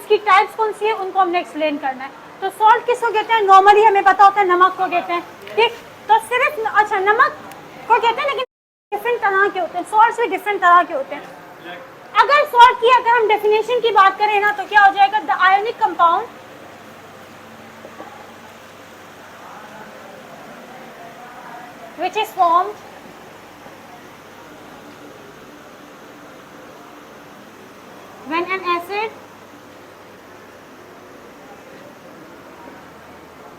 उसकी टाइप्स कौन सी है उनको हमने एक्सप्लेन करना है। तो सॉल्ट किसको कहते हैं, नॉर्मली हमें पता होता है नमक को कहते हैं, ठीक। तो सिर्फ अच्छा नमक को कहते हैं, लेकिन डिफरेंट तरह के होते हैं, सॉल्ट्स भी डिफरेंट तरह के होते हैं। अगर सॉल्ट की अगर हम डेफिनेशन की बात करें ना, तो क्या हो जाएगा, the ionic compound which is formed when an acid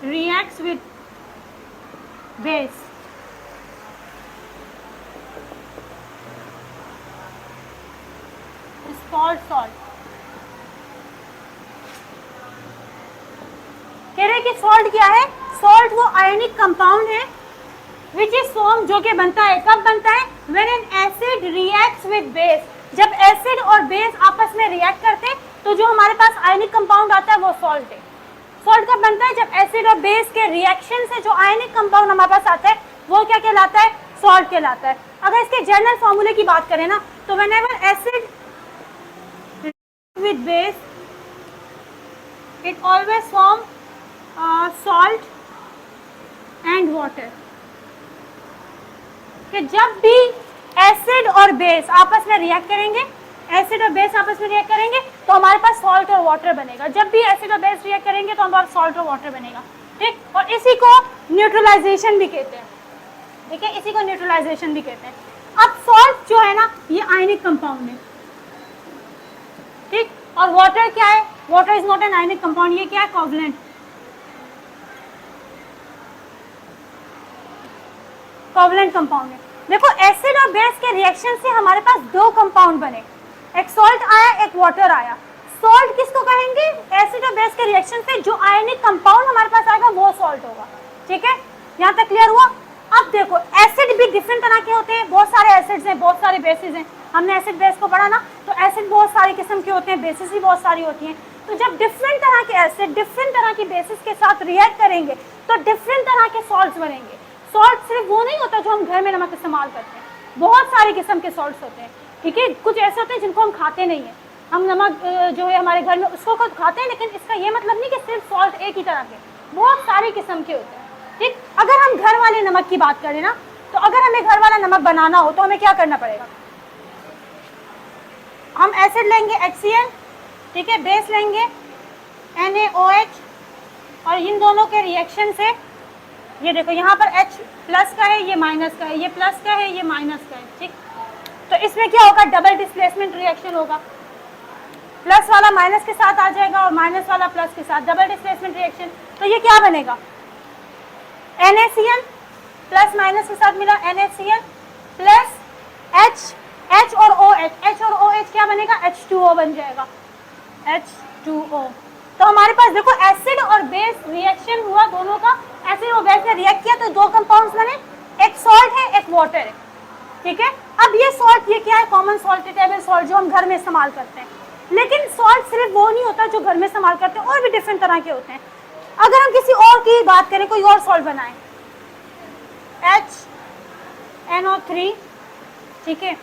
reacts with base is called salt। कह रहे कि सॉल्ट क्या है, सॉल्ट वो आयोनिक कंपाउंड है विच इज फॉर्म, जो कि बनता है, कब बनता है, when an acid reacts with base, जब एसिड और बेस आपस में रिएक्ट करते हैं तो जो हमारे पास आयोनिक कंपाउंड आता है वो सॉल्ट है। सॉल्ट कब बनता है, जब एसिड और बेस के रिएक्शन से जो आयोनिक कंपाउंड हमारे पास आता है वो क्या कहलाता है, सॉल्ट कहलाता है। अगर इसके जनरल फॉर्मूले की बात करें ना, तो whenever acid with base it always form salt and water, कि जब भी एसिड और बेस आपस में रिएक्ट करेंगे, एसिड और बेस आपस में रिएक्ट करेंगे तो हमारे पास सॉल्ट और वाटर बनेगा। जब भी एसिड और बेस रिएक्ट करेंगे तो हमारे पास सॉल्ट और वाटर बनेगा, ठीक। और इसी को न्यूट्रलाइजेशन भी कहते हैं, ठीक है, इसी को न्यूट्रलाइजेशन भी कहते हैं। अब सॉल्ट जो है ना ये आयनिक कंपाउंड है, ठीक। और वाटर क्या है, water is not an ionic compound, ये क्या है, कोवलेंट, कोवलेंट कंपाउंड है। देखो एसिड और बेस के रिएक्शन से हमारे पास दो कंपाउंड बने, एक सॉल्ट आया एक वाटर आया। सॉल्ट किसको कहेंगे, एसिड और बेस के रिएक्शन से जो आयनिक कंपाउंड हमारे पास आएगा वो सॉल्ट होगा, ठीक है, यहाँ तक क्लियर हुआ। अब देखो एसिड भी डिफरेंट तरह के होते हैं, बहुत सारे एसिड्स हैं, बहुत सारे बेसिस हैं, हमने एसिड बेस को पढ़ा ना, तो एसिड बहुत सारी किस्म के होते हैं, बेसिस भी बहुत सारी होती हैं। तो जब डिफरेंट तरह के एसिड डिफरेंट तरह की बेसिस के साथ रिएक्ट करेंगे तो डिफरेंट तरह के सॉल्ट्स बनेंगे। सॉल्ट सिर्फ वो नहीं होता जो हम घर में नमक इस्तेमाल करते हैं, बहुत सारे किस्म के सॉल्ट्स होते हैं, ठीक है। कुछ ऐसे होते हैं जिनको हम खाते नहीं हैं, हम नमक जो है हमारे घर में उसको खुद खाते हैं, लेकिन इसका ये मतलब नहीं कि सिर्फ सॉल्ट एक ही तरह के, बहुत सारी किस्म के होते हैं, ठीक। अगर हम घर वाले नमक की बात करें ना, तो अगर हमें घर वाला नमक बनाना हो तो हमें क्या करना पड़ेगा, हम एसिड लेंगे HCl, ठीक है, बेस लेंगे NaOH, और इन दोनों के रिएक्शन से ये देखो यहाँ पर H प्लस का है, ये माइनस का है, ये प्लस का है, ये माइनस का है, ठीक। तो इसमें क्या होगा, डबल डिस्प्लेसमेंट रिएक्शन होगा, प्लस वाला माइनस के साथ आ जाएगा और माइनस वाला प्लस के साथ, डबल डिस्प्लेसमेंट रिएक्शन। तो ये क्या बनेगा, NaCl प्लस माइनस के साथ मिला NaCl प्लस H और OH क्या बनेगा, H2O बन जाएगा, H2O। तो हमारे पास देखो एसिड और बेस रिएक्शन हुआ दोनों का, एसिड और बेस ने रिएक्ट किया तो दो कंपाउंड्स बने, एक सॉल्ट है एक वाटर है, ठीक है। अब ये सॉल्ट ये क्या है, कॉमन सॉल्ट, टेबल सॉल्ट जो हम घर में इस्तेमाल करते हैं। लेकिन सॉल्ट सिर्फ वो नहीं होता जो घर में इस्तेमाल करते हैं, और भी डिफरेंट तरह के होते हैं। अगर हम किसी और की बात करें, कोई और सॉल्ट बनाए HNO3, ठीक है,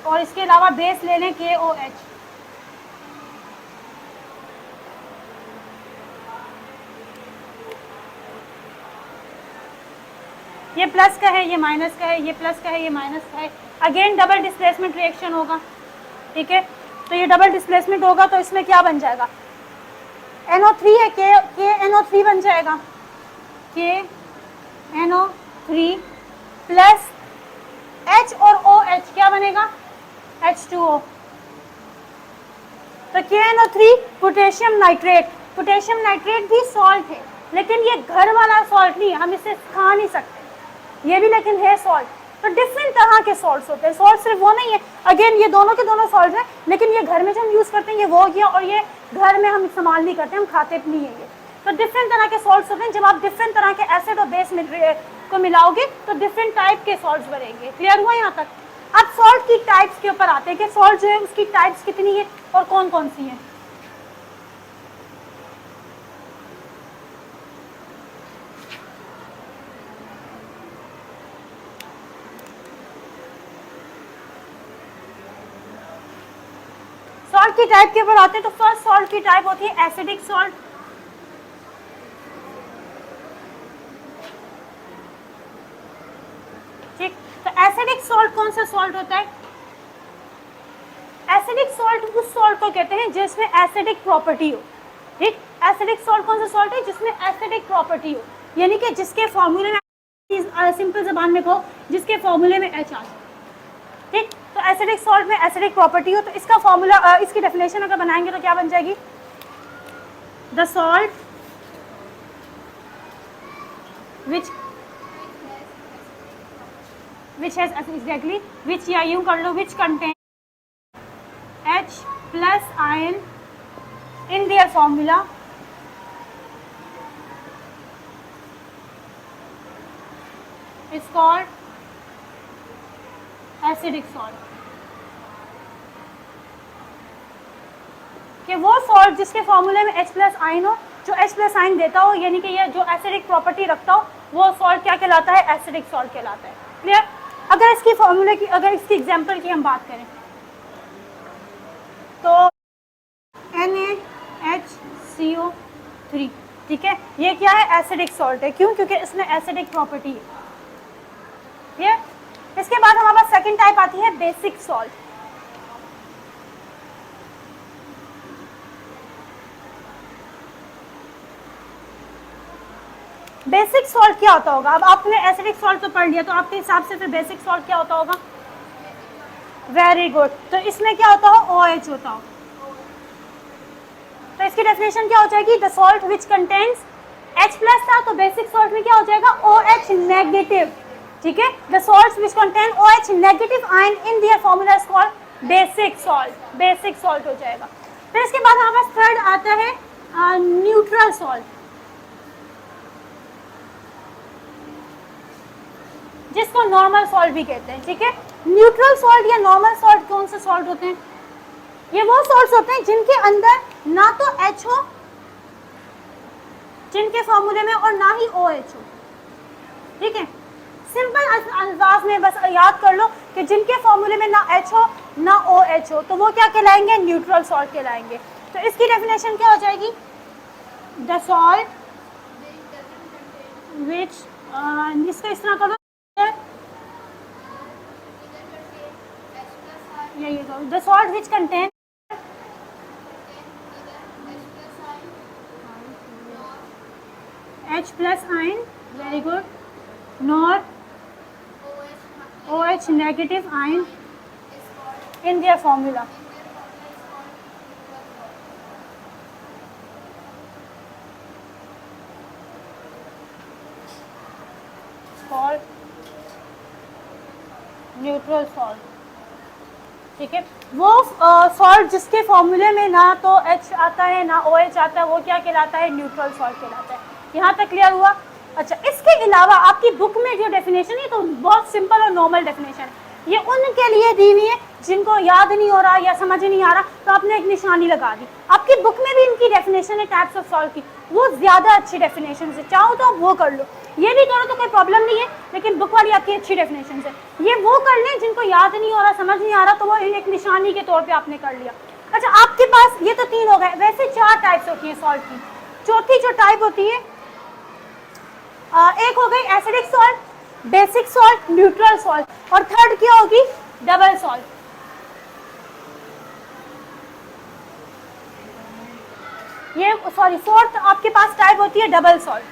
और इसके अलावा बेस ले लें KOH, ये प्लस का है ये माइनस का है, ये प्लस का है ये माइनस का है, अगेन डबल डिस्प्लेसमेंट रिएक्शन होगा, ठीक है। तो ये डबल डिस्प्लेसमेंट होगा तो इसमें क्या बन जाएगा, NO3 है, KNO3 बन जाएगा, KNO3 प्लस H और OH क्या बनेगा, H2O। तो KNO3 potassium nitrate, potassium nitrate भी सॉल्ट है, लेकिन ये घर वाला सॉल्ट नहीं है, हम इसे खा नहीं सकते, ये भी लेकिन है सॉल्ट। तो डिफरेंट तरह के सॉल्ट्स होते हैं, सॉल्ट सिर्फ वो नहीं है, अगेन ये दोनों के दोनों सॉल्ट हैं, लेकिन ये घर में जो हम यूज़ करते हैं ये वो हो गया, और ये घर में हम इस्तेमाल नहीं करते, हम खाते नहीं है ये। तो डिफरेंट तरह के सॉल्ट्स होते हैं, जब आप डिफरेंट तरह के एसिड और बेस को मिलाओगे तो डिफरेंट टाइप के सॉल्ट्स बनेंगे। क्लियर हुआ यहाँ तक। अब सॉल्ट की टाइप्स के ऊपर आते हैं कि सॉल्ट जो है उसकी टाइप्स कितनी है और कौन कौन सी है। सॉल्ट की टाइप के ऊपर आते हैं तो फर्स्ट सॉल्ट की टाइप होती है एसिडिक सॉल्ट। ठीक, तो एसिडिक सॉल्ट कौन सा सॉल्ट होता है? एसिडिक सॉल्ट उस सॉल्ट को कहते हैं जिसमें एसिडिक प्रॉपर्टी हो। ठीक, एसिडिक सॉल्ट कौन सा सॉल्ट है? जिसमें एसिडिक प्रॉपर्टी हो, यानी कि जिसके फॉर्मूले में, सिंपल जबान में कहो, जिसके फॉर्मूले में H आ जाए। ठीक, तो एसिडिक सॉल्ट में एसिडिक प्रॉपर्टी हो, तो इसका फॉर्मूला, इसकी डेफिनेशन अगर बनाएंगे तो क्या बन जाएगी? The salt which has exactly which, या यूं कर लो, which contain H plus ion in their formula is called acidic salt। कि वो सॉल्ट जिसके फॉर्मूले में H प्लस आयन हो, जो H प्लस आयन देता हो, यानी कि ये जो एसिडिक प्रॉपर्टी रखता हो, वो सॉल्ट क्या कहलाता है? एसिडिक सॉल्ट कहलाता है। क्लियर? अगर इसकी फॉर्मूले की, अगर इसकी एग्जांपल की हम बात करें तो NaHCO3, ठीक है, ये क्या है? एसिडिक सॉल्ट है। क्यों? क्योंकि इसमें एसिडिक प्रॉपर्टी है। क्लियर? इसके बाद हमारे पास सेकंड टाइप आती है बेसिक सॉल्ट। बेसिक सॉल्ट क्या होता होगा? अब आपने एसिडिक सॉल्ट तो पढ़ लिया, तो आपके हिसाब से फिर बेसिक सॉल्ट क्या होता होगा? वेरी गुड, तो इसमें क्या होता हो? OH होता हो। तो इसकी डेफिनेशन क्या हो जाएगी? The salt which contains H plus था, तो बेसिक सॉल्ट में क्या हो जाएगा? OH negative. ठीक है, the salts which contain OH negative ion in their formula is called basic salt. Basic salt हो जाएगा। फिर इसके बाद हमारे पास थर्ड आता है न्यूट्रल सॉल्ट, जिसको नॉर्मल सॉल्ट भी कहते हैं। ठीक है, न्यूट्रल सॉल्ट या नॉर्मल सॉल्ट कौन से सॉल्ट होते हैं? ये वो सॉल्ट्स होते हैं जिनके अंदर ना तो H हो, जिनके फॉर्मूले में, और ना ही OH हो। ठीक है, सिंपल अंदाज में बस याद कर लो कि जिनके फॉर्मूले में ना H हो ना OH हो, तो वो क्या कहलाएंगे? न्यूट्रल सॉल्ट कहलाएंगे। तो इसकी डेफिनेशन क्या हो जाएगी? द सॉल्ट विच, इसको इस तरह करो, the salt which contain H plus ion, very good, nor OH negative ion in their formula. Called neutral salt. ठीक है, वो सॉल्ट जिसके फॉर्मूले में ना तो H आता है ना OH आता है, वो क्या कहलाता है? न्यूट्रल सॉल्ट कहलाता है। यहाँ तक क्लियर हुआ? अच्छा, इसके अलावा आपकी बुक में जो डेफिनेशन है तो बहुत सिंपल और नॉर्मल डेफिनेशन है। ये उनके लिए दी हुई है जिनको याद नहीं हो रहा या समझ नहीं आ रहा, तो आपने एक निशानी लगा दी। आपकी बुक में भी इनकी डेफिनेशन है टाइप्स ऑफ सॉल्ट की, वो ज़्यादा अच्छी डेफिनेशन है। चाहो तो वो कर लो, ये भी करो तो कोई प्रॉब्लम नहीं है, लेकिन बुक वाली आपकी अच्छी डेफिनेशन है। ये वो कर लें जिनको याद नहीं हो रहा, समझ नहीं आ रहा, तो वो एक निशानी के तौर पे आपने कर लिया। अच्छा, आपके पास ये तो 3 हो गए, वैसे 4 टाइप्स होती है सॉल्ट की। चौथी जो टाइप होती है, एक हो गई acidic salt, basic salt, neutral salt, और थर्ड क्या होगी? Double salt. ये सॉरी, फोर्थ आपके पास टाइप होती है डबल सॉल्ट।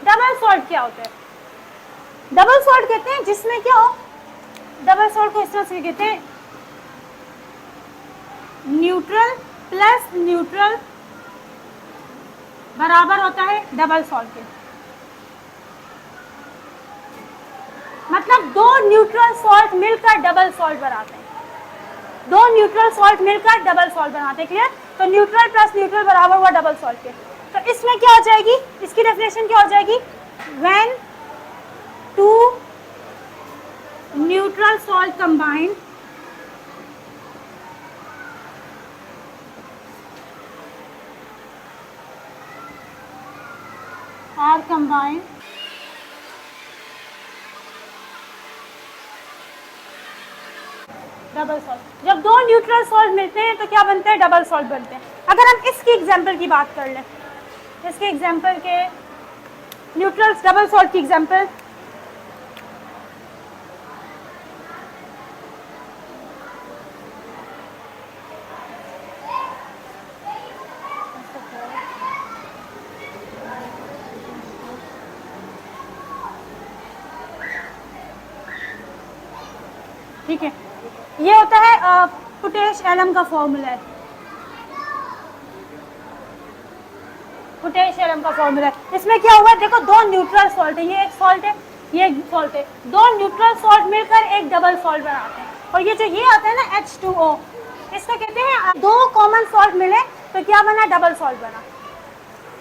डबल सॉल्ट क्या होता है? डबल सॉल्ट कहते हैं जिसमें क्या हो, डबल सॉल्ट को इस तरह से कहते हैं, न्यूट्रल प्लस न्यूट्रल बराबर होता है डबल सॉल्ट के। मतलब 2 न्यूट्रल सॉल्ट मिलकर डबल सॉल्ट बनाते हैं। 2 न्यूट्रल सॉल्ट मिलकर डबल सॉल्ट बनाते हैं। क्लियर? तो न्यूट्रल प्लस न्यूट्रल बराबर हुआ डबल सॉल्ट के। तो इसमें क्या हो जाएगी? इसकी डेफिनेशन क्या हो जाएगी? When 2 neutral salt combine are combine double salt. जब दो न्यूट्रल सॉल्ट मिलते हैं तो क्या बनते हैं? डबल सॉल्ट बनते हैं। अगर हम इसकी एग्जांपल की बात कर लें, इसके एग्जांपल के न्यूट्रल डबल सॉल्ट की एग्जांपल, ठीक है, ये होता है पोटेश एलम का फॉर्मूला है, पोटेश एलम का फॉर्मूला है। इसमें क्या हुआ? देखो दो न्यूट्रल सॉल्ट है, ये एक सॉल्ट है, ये एक सॉल्ट है, दो न्यूट्रल सॉल्ट मिलकर एक डबल सॉल्ट बनाते हैं। और ये जो ये आता है ना H2O, इसको कहते हैं दो कॉमन सॉल्ट मिले तो क्या बना? डबल सॉल्ट बना।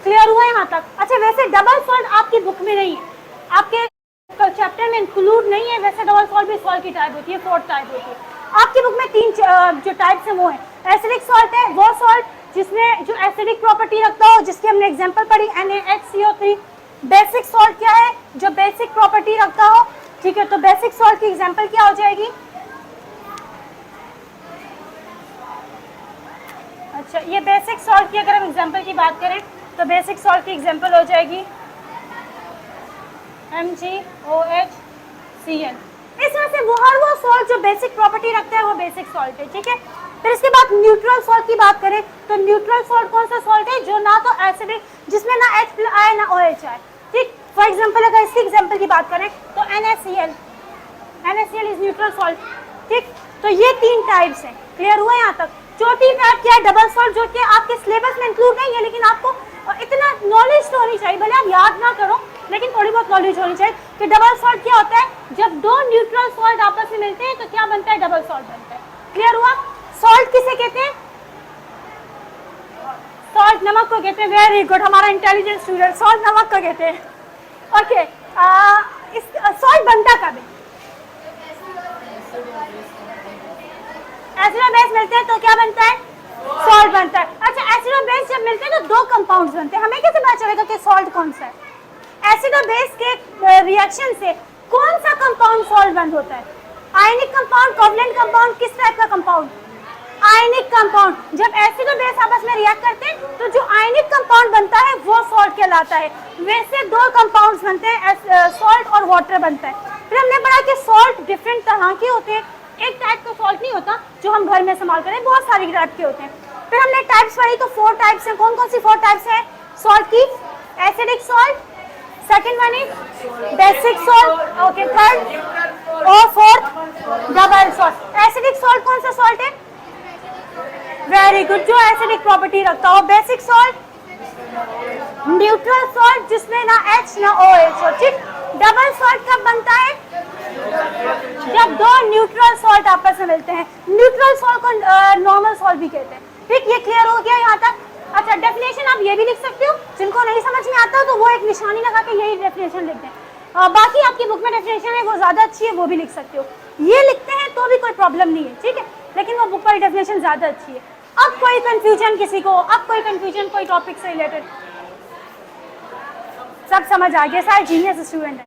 क्लियर हुआ है यहाँ तक? अच्छा, वैसे डबल सॉल्ट आपकी बुक में नहीं है, आपके चैप्टर में इंक्लूड नहीं है। वैसे डबल सॉल्ट भी सॉल्ट की टाइप होती है, 4 टाइप होती है। आपकी बुक में 3 जो टाइप्स हैं वो है, एसिडिक सॉल्ट है, वो सॉल्ट जिसमें जो एसिडिक प्रॉपर्टी रखता हो, जिसकी हमने एग्जांपल पढ़ी NaHCO3। बेसिक सॉल्ट क्या है? जो बेसिक प्रॉपर्टी रखता हो, ठीक है। तो बेसिक सॉल्ट की एग्जांपल क्या हो जाएगी? अच्छा, ये बेसिक सॉल्ट की अगर हम एग्जांपल की बात करें तो बेसिक सॉल्ट की एग्जांपल हो जाएगी MgOHCl। इस तरह से वो हर वो सॉल्ट जो बेसिक प्रॉपर्टी रखता है वो बेसिक सॉल्ट है, ठीक है। फिर इसके बाद न्यूट्रल सॉल्ट की बात करें तो न्यूट्रल सॉल्ट कौन सा सॉल्ट है? जो ना तो एसिडिक, जिसमें ना H आए ना OH आए, ठीक। फॉर एग्जांपल अगर इसकी एग्जांपल की बात करें तो NaCl, NaCl is neutral salt, ठीक। तो ये 3 टाइप्स हैं। क्लियर हुआ यहाँ तक? चौथी टाइप क्या है? डबल सॉल्ट, जो कि आपके सिलेबस में इंक्लूड नहीं है, लेकिन आपको इतना नॉलेज तो होनी चाहिए, भले आप याद ना करो लेकिन थोड़ी बहुत नॉलेज होनी चाहिए कि डबल सॉल्ट क्या होता है। जब दो न्यूट्रल सॉल्ट आपस में मिलते हैं तो क्या बनता है? डबल सॉल्ट बनता है। क्लियर हुआ? सॉल्ट किसे कहते हैं? सॉल्ट नमक को कहते हैं। वेरी गुड, हमारा इंटेलिजेंट स्टूडेंट, सॉल्ट नमक को कहते हैं। ओके, इस सॉल्ट बनता कब है? एसिड और बेस मिलते हैं तो क्या बनता है? सॉल्ट बनता है। अच्छा, एसिड और बेस जब मिलते हैं तो दो कंपाउंड्स बनते हैं। हमें कैसे पता चलेगा कि सॉल्ट कौन सा है? एसिड और बेस के रिएक्शन से कौन सा कंपाउंड सॉल्ट बन होता है? आयनिक कंपाउंड, कोवलेंट कंपाउंड, किस टाइप का कंपाउंड? Ionic compound. जब एसिड और बेस आपस में रिएक्ट करते हैं तो जो आयनिक कंपाउंड बनता है वो सॉल्ट कहलाता है। वैसे दो कंपाउंड्स बनते हैं, सॉल्ट और वाटर बनता है। फिर हमने पढ़ा कि सॉल्ट डिफरेंट तरह के होते हैं, एक टाइप का सॉल्ट नहीं होता जो हम घर में इस्तेमाल करें, बहुत सारी टाइप के होते हैं। फिर हमने टाइप्स पढ़ी तो 4 टाइप्स हैं। कौन कौन सी 4 टाइप्स हैं सॉल्ट की? Acidic salt, second one is basic salt, okay, third और fourth double salt. Acidic salt कौन सा सॉल्ट है? वेरी गुड, जो एसिडिक प्रॉपर्टी रखता हो। बेसिक सॉल्ट न्यूट्रल सॉल्ट जिसमें ना H ना OH हो, ठीक। डबल सॉल्ट कब बनता है? जब दो न्यूट्रल सॉल्ट आपस में मिलते हैं। न्यूट्रल सॉल्ट को नॉर्मल सॉल्ट भी कहते हैं, ठीक। ये क्लियर हो गया यहाँ तक? अच्छा, डेफिनेशन आप ये भी लिख सकते हो, जिनको नहीं समझ में आता तो वो एक निशानी लगा के यही डेफिनेशन लिख दें। बाकी आपकी बुक में डेफिनेशन है वो ज़्यादा अच्छी है, वो भी लिख सकते हो। ये लिखते हैं तो भी कोई प्रॉब्लम नहीं है, ठीक है, लेकिन वो बुक वाली डेफिनेशन ज़्यादा अच्छी है। अब कोई कंफ्यूजन किसी को? अब कोई कंफ्यूजन कोई टॉपिक से रिलेटेड? सब समझ आ गया? सारे जीनियस स्टूडेंट हैं।